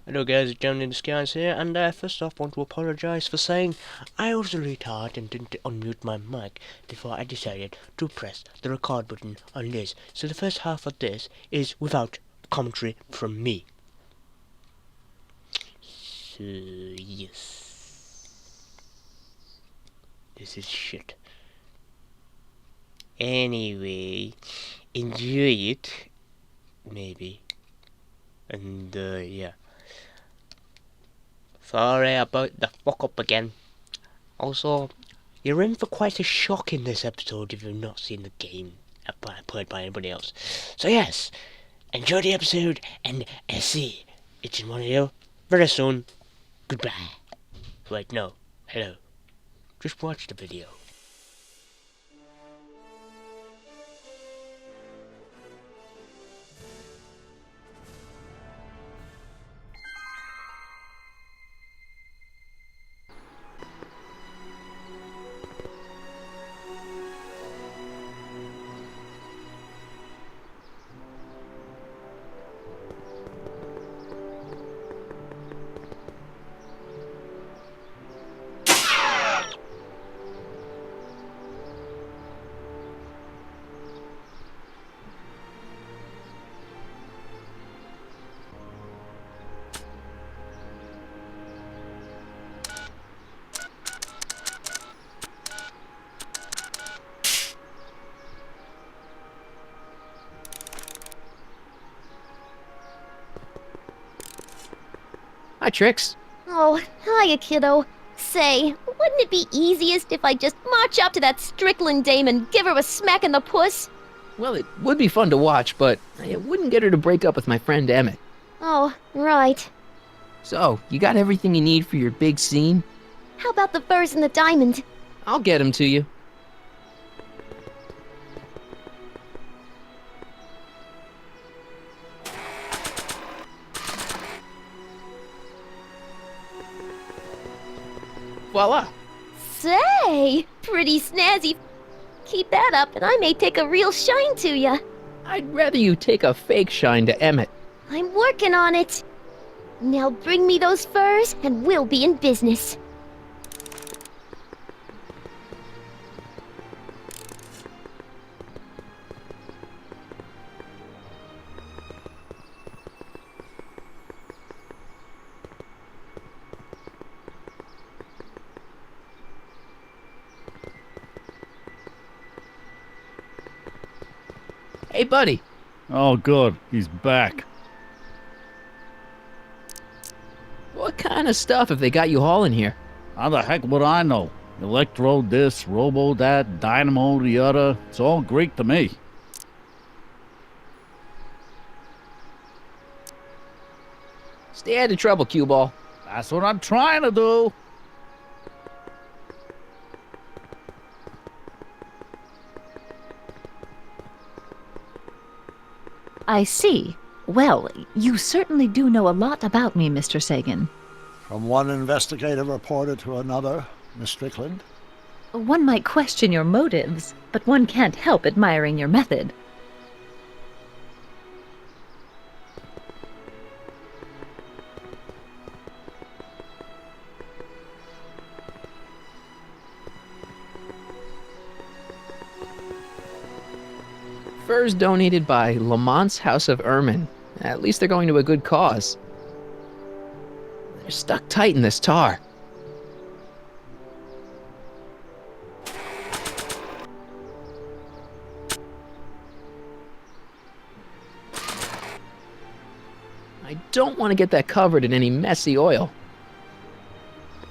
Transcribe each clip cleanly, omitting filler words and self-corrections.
Hello guys, it's Jamin in the skies here, and first off want to apologise for saying I was a retard and didn't unmute my mic before I decided to press the record button on this. So the first half of this is without commentary from me. So yes. This is shit. Anyway, enjoy it. Maybe. And yeah. Sorry about the fuck up again. Also, you're in for quite a shock in this episode if you've not seen the game played by anybody else. So yes, enjoy the episode and see each and one of you very soon. Goodbye. Wait, no. Hello. Just watch the video. Hi, Trix. Oh, hiya, kiddo. Say, wouldn't it be easiest if I just march up to that Strickland dame and give her a smack in the puss? Well, it would be fun to watch, but I wouldn't get her to break up with my friend Emmett. Oh, right. So, you got everything you need for your big scene? How about the furs and the diamond? I'll get them to you. Voila! Say, pretty snazzy. Keep that up and I may take a real shine to ya. I'd rather you take a fake shine to Emmett. I'm working on it. Now bring me those furs and we'll be in business. Hey, buddy. Oh, good. He's back. What kind of stuff have they got you hauling here? How the heck would I know? Electro this, robo that, dynamo the other. It's all Greek to me. Stay out of trouble, cue ball. That's what I'm trying to do. I see. Well, you certainly do know a lot about me, Mr. Sagan. From one investigative reporter to another, Miss Strickland. One might question your motives, but one can't help admiring your method. Furs donated by Lamont's House of Ermine. At least they're going to a good cause. They're stuck tight in this tar. I don't want to get that covered in any messy oil.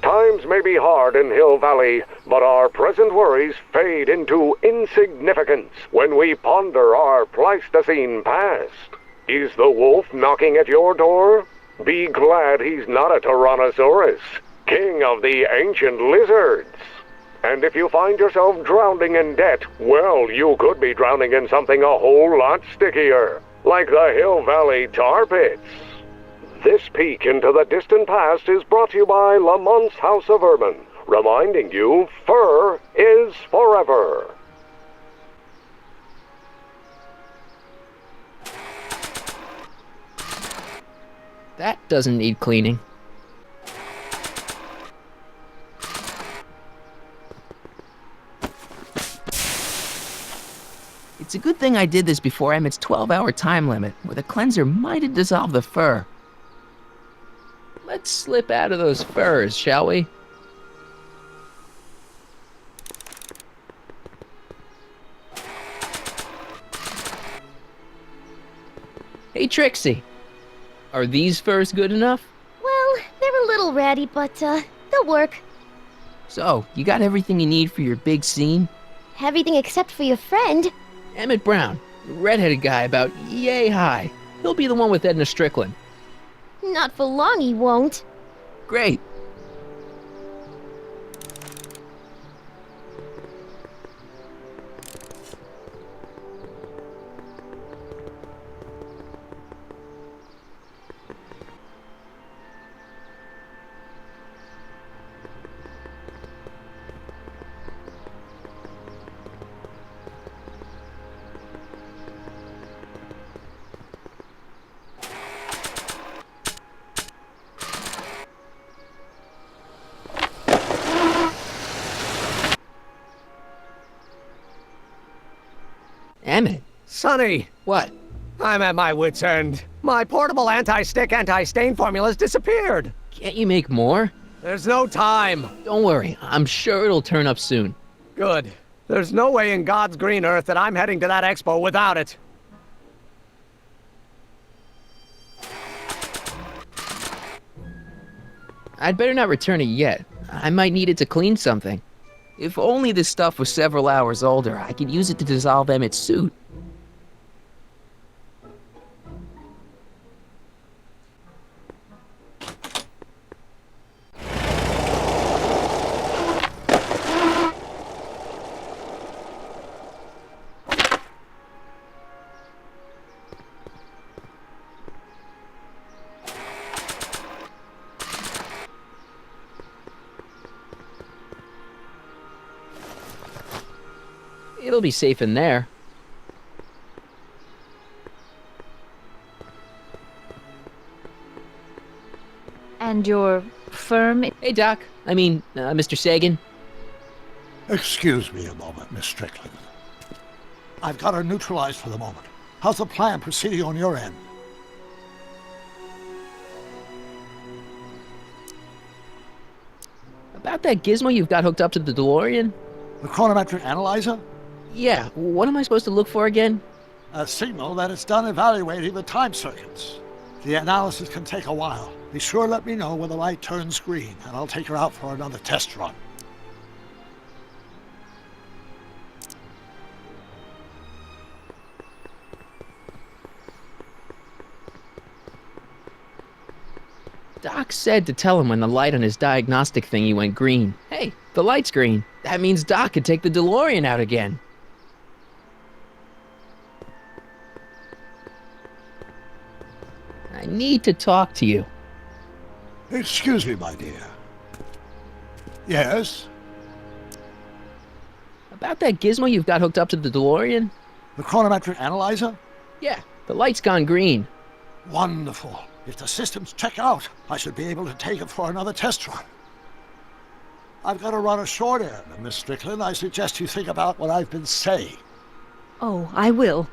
Times may be hard in Hill Valley, but our present worries fade into insignificance when we ponder our Pleistocene past. Is the wolf knocking at your door? Be glad he's not a Tyrannosaurus, king of the ancient lizards. And if you find yourself drowning in debt, well, you could be drowning in something a whole lot stickier, like the Hill Valley tar pits. This peek into the distant past is brought to you by Lamont's House of Ermine, reminding you fur is forever. That doesn't need cleaning. It's a good thing I did this before Emmett's 12-hour time limit, where the cleanser might have dissolved the fur. Let's slip out of those furs, shall we? Hey, Trixie. Are these furs good enough? Well, they're a little ratty, but, they'll work. So, you got everything you need for your big scene? Everything except for your friend. Emmett Brown, the redheaded guy about yay high. He'll be the one with Edna Strickland. Not for long, he won't. Great. Emmett, Sonny, what? I'm at my wit's end. My portable anti-stick, anti-stain formula's disappeared. Can't you make more? There's no time. Don't worry, I'm sure it'll turn up soon. Good. There's no way in God's green earth that I'm heading to that expo without it. I'd better not return it yet. I might need it to clean something. If only this stuff was several hours older, I could use it to dissolve Emmett's suit. It'll be safe in there. And your firm? Hey, Doc. Mr. Sagan. Excuse me a moment, Miss Strickland. I've got her neutralized for the moment. How's the plan proceeding on your end? About that gizmo you've got hooked up to the DeLorean? The chronometric analyzer? Yeah, what am I supposed to look for again? A signal that it's done evaluating the time circuits. The analysis can take a while. Be sure to let me know when the light turns green, and I'll take her out for another test run. Doc said to tell him when the light on his diagnostic thingy went green. Hey, the light's green. That means Doc could take the DeLorean out again. I need to talk to you. Excuse me, my dear. Yes? About that gizmo you've got hooked up to the DeLorean? The chronometric analyzer? Yeah, the light's gone green. Wonderful. If the systems check out, I should be able to take it for another test run. I've got to run a short errand, Miss Strickland. I suggest you think about what I've been saying. Oh, I will.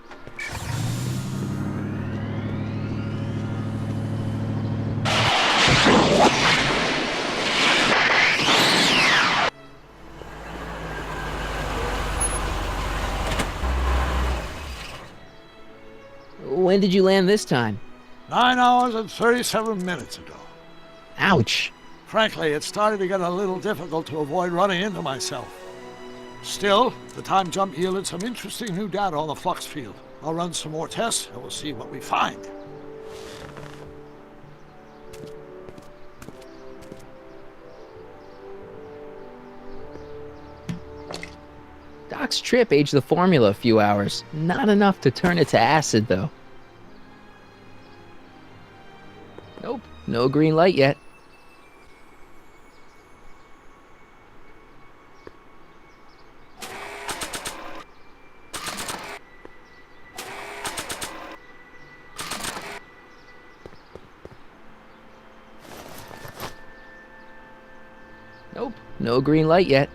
When did you land this time? 9 hours and 37 minutes ago. Ouch. Frankly, it started to get a little difficult to avoid running into myself. Still, the time jump yielded some interesting new data on the flux field. I'll run some more tests and we'll see what we find. Doc's trip aged the formula a few hours. Not enough to turn it to acid, though. Nope, no green light yet. Nope, no green light yet.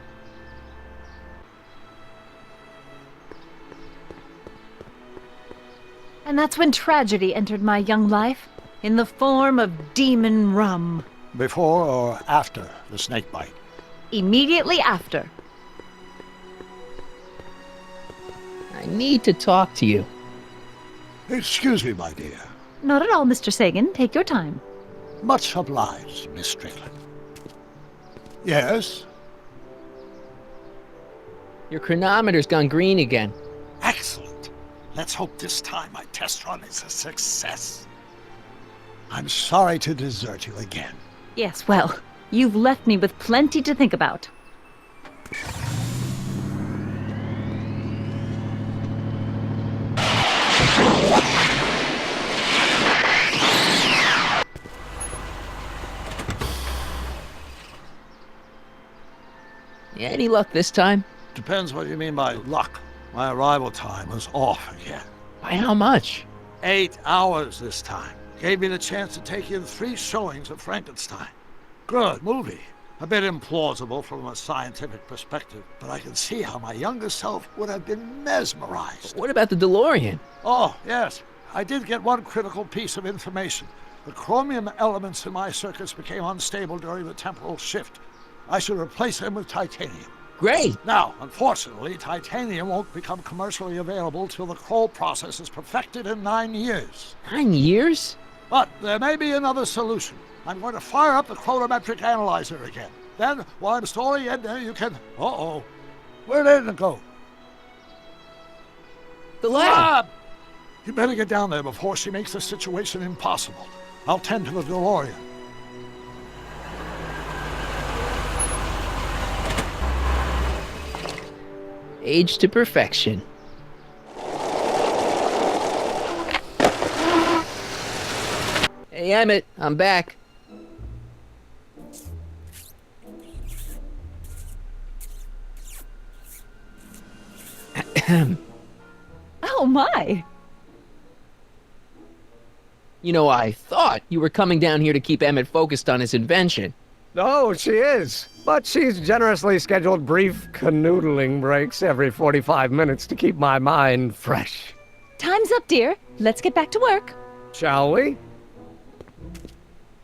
And that's when tragedy entered my young life, in the form of demon rum. Before or after the snake bite? Immediately after. I need to talk to you. Excuse me, my dear. Not at all, Mr. Sagan. Take your time. Much obliged, Miss Strickland. Yes? Your chronometer's gone green again. Excellent. Let's hope this time my test run is a success. I'm sorry to desert you again. Yes, well, you've left me with plenty to think about. Any luck this time? Depends what you mean by luck. My arrival time was off again. By how much? 8 hours this time. Gave me the chance to take in 3 showings of Frankenstein. Good movie. A bit implausible from a scientific perspective, but I can see how my younger self would have been mesmerized. What about the DeLorean? Oh, yes. I did get one critical piece of information. The chromium elements in my circuits became unstable during the temporal shift. I should replace them with titanium. Great! Now, unfortunately, titanium won't become commercially available till the Kroll process is perfected in 9 years. 9 years? But there may be another solution. I'm going to fire up the chronometric analyzer again. Then, while I'm storing it, you can... Uh-oh. Where did it go? The lab! You better get down there before she makes the situation impossible. I'll tend to the DeLorean. Age to perfection. Hey, Emmett, I'm back. Oh my! You know, I thought you were coming down here to keep Emmett focused on his invention. Oh, she is. But she's generously scheduled brief canoodling breaks every 45 minutes to keep my mind fresh. Time's up, dear. Let's get back to work. Shall we?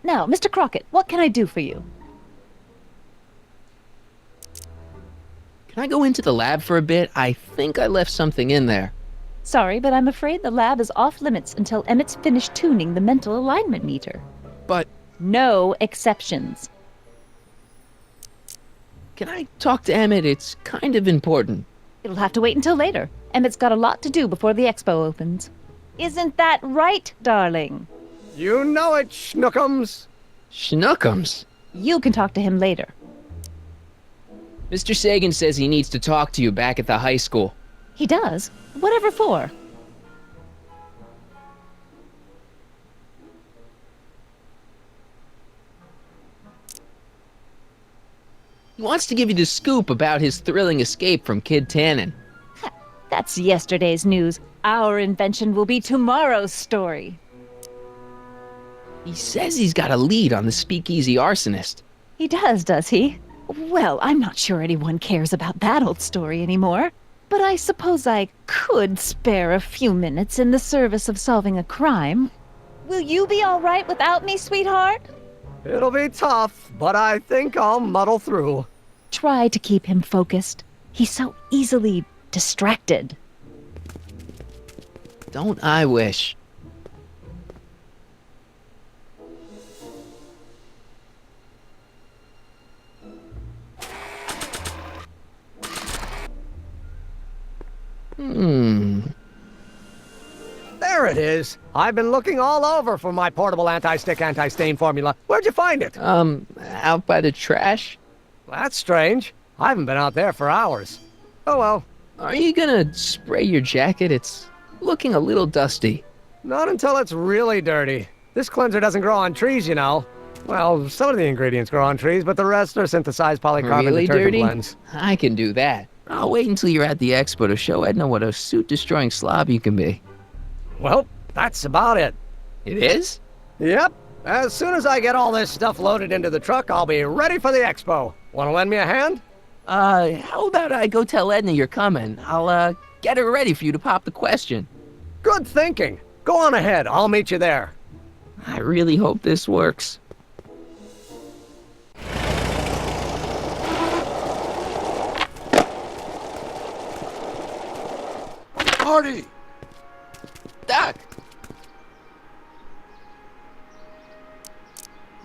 Now, Mr. Crockett, what can I do for you? Can I go into the lab for a bit? I think I left something in there. Sorry, but I'm afraid the lab is off limits until Emmett's finished tuning the mental alignment meter. But No exceptions. can I talk to Emmett? It's kind of important. It'll have to wait until later. Emmett's got a lot to do before the expo opens. Isn't that right, darling? You know it, Schnookums. Schnookums. You can talk to him later. Mr. Sagan says he needs to talk to you back at the high school. He does? Whatever for? He wants to give you the scoop about his thrilling escape from Kid Tannen. That's yesterday's news. Our invention will be tomorrow's story. He says he's got a lead on the speakeasy arsonist. He does he? Well, I'm not sure anyone cares about that old story anymore. But I suppose I could spare a few minutes in the service of solving a crime. Will you be all right without me, sweetheart? It'll be tough, but I think I'll muddle through. Try to keep him focused. He's so easily distracted. Don't I wish? There it is. I've been looking all over for my portable anti-stick, anti-stain formula. Where'd you find it? Out by the trash? That's strange. I haven't been out there for hours. Oh well. Are you gonna spray your jacket? It's looking a little dusty. Not until it's really dirty. This cleanser doesn't grow on trees, you know. Well, some of the ingredients grow on trees, but the rest are synthesized polycarbonate Really detergent dirty? blends. I can do that. I'll wait until you're at the expo to show Edna what a suit-destroying slob you can be. Well, that's about it. It is? Yep. As soon as I get all this stuff loaded into the truck, I'll be ready for the expo. Want to lend me a hand? How about I go tell Edna you're coming? I'll, get her ready for you to pop the question. Good thinking. Go on ahead. I'll meet you there. I really hope this works. Marty! Doc!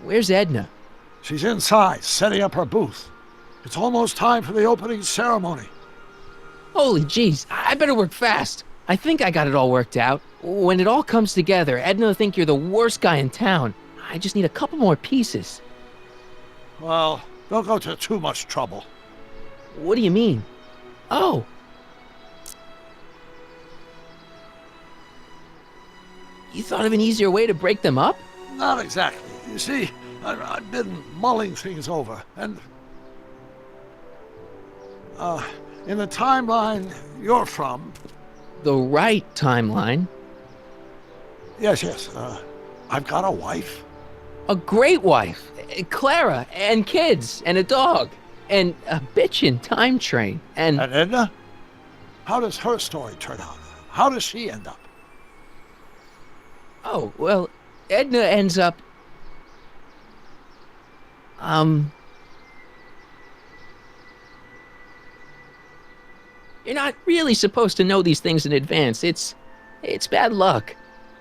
Where's Edna? She's inside, setting up her booth. It's almost time for the opening ceremony. Holy jeez, I better work fast. I think I got it all worked out. When it all comes together, Edna will think you're the worst guy in town. I just need a couple more pieces. Well, don't go to too much trouble. What do you mean? Oh! You thought of an easier way to break them up? Not exactly. You see, I've been mulling things over, and... in the timeline you're from... The right timeline? Yes, I've got a wife. A great wife, Clara, and kids, and a dog, and a bitchin' time train, and... And Edna? How does her story turn out? How does she end up? Oh, well, Edna ends up... You're not really supposed to know these things in advance. It's bad luck.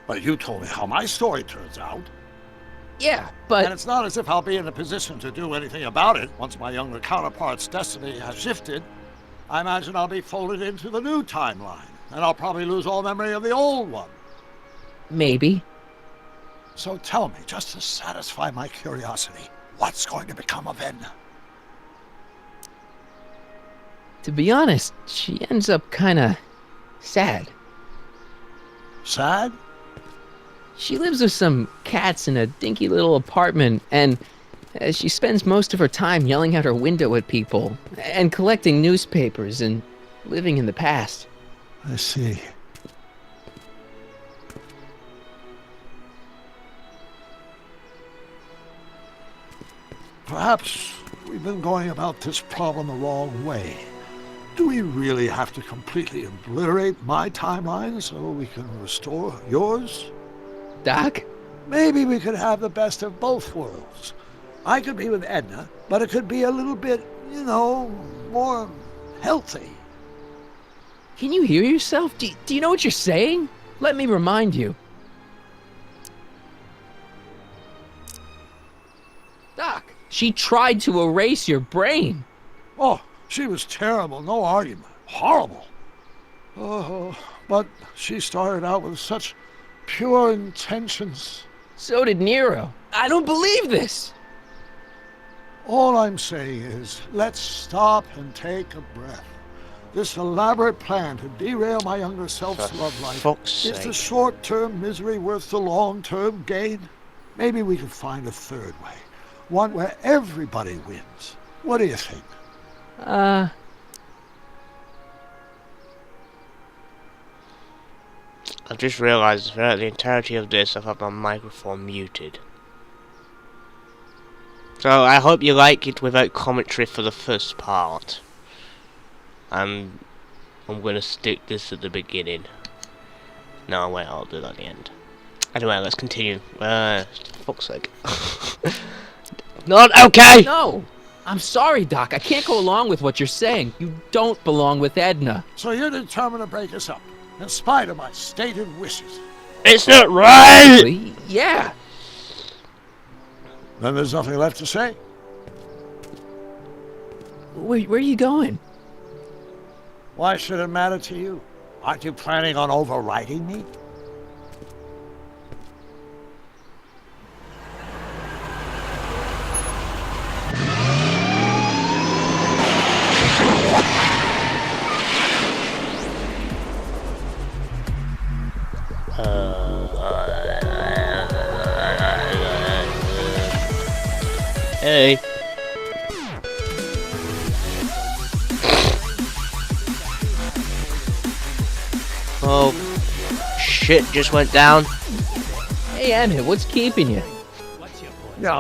But you told me how my story turns out. Yeah, And but... it's not as if I'll be in a position to do anything about it once my younger counterpart's destiny has shifted. I imagine I'll be folded into the new timeline, and I'll probably lose all memory of the old one. Maybe. So tell me, just to satisfy my curiosity, what's going to become of Edna? To be honest, she ends up kinda... sad. Sad? She lives with some cats in a dinky little apartment, and she spends most of her time yelling out her window at people, and collecting newspapers, and living in the past. I see. Perhaps we've been going about this problem the wrong way. Do we really have to completely obliterate my timeline so we can restore yours? Doc? Maybe we could have the best of both worlds. I could be with Edna, but it could be a little bit, more healthy. Can you hear yourself? Do you know what you're saying? Let me remind you. Doc, she tried to erase your brain. Oh, she was terrible, no argument. Horrible. Oh, but she started out with such pure intentions. So did Nero. I don't believe this. All I'm saying is, let's stop and take a breath. This elaborate plan to derail my younger self's love life, fuck's is the sake. short-term misery worth the long-term gain? Maybe we can find a third way. One where everybody wins. What do you think? I've just realised throughout the entirety of this I've had my microphone muted. So I hope you like it without commentary for the first part. And I'm gonna stick this at the beginning. No, wait, I'll do that at the end. Anyway, let's continue. Fuck's sake. Not okay! No! I'm sorry, Doc. I can't go along with what you're saying. You don't belong with Edna. So you're determined to break us up, in spite of my stated wishes. It's not right! Yeah. Then there's nothing left to say. Where are you going? Why should it matter to you? Aren't you planning on overriding me? Hey. Oh, shit just went down. Hey, Emmett, what's keeping you? No,